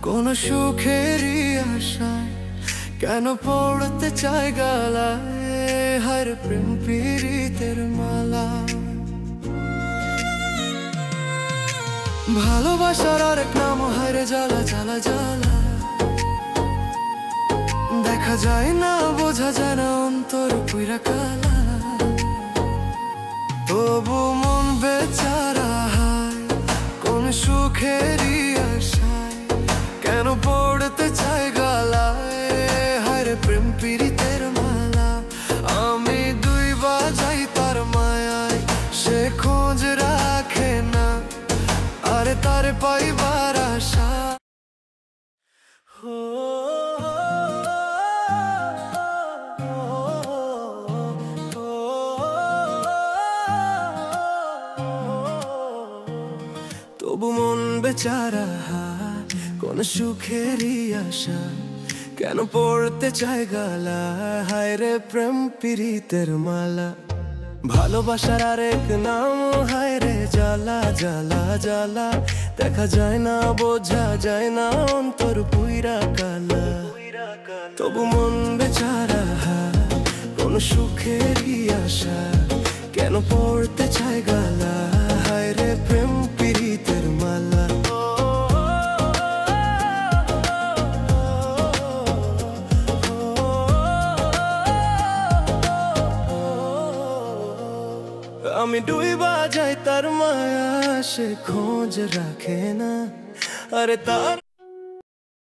কোন সুখেরই আশায় কেন পড়তে চায় গালায় হার প্রেম পীড়িতের মালা। ভালোবাসার আরেক নাম হায়রে জ্বালা জ্বালা জ্বালা, দেখা যায় না বোঝা যায় না অন্তর পুইরা কালা। তবু মন বেচারা হায় কোন সুখেরই আশায় কেন পড়তে চায় গালায় হায়রে প্রেম পীড়িতের মালা। আমি দুই বাজাই তার মায়ায় সে খোঁজ রাখে না আরে তার পাইবার আশা। তবু মন বেচারা কোন সুখেরই আশা কেন পড়তে চায় গালা হায়রে প্রেম পীড়িতের মালা। ভালোবাসার আরেক নাম হায়রে জ্বালা জ্বালা জ্বালা, দেখা যায় না বোঝা যায় না অন্তর পুইরা কালা। তবু মন বেচারা কোন সুখেরই আশা কেন পড়তে চায় গালা হায়রে প্রেম পীড়িতের মালা। আমি দুই বাজাই তার মায়া সে খোঁজ রাখে না আরে তার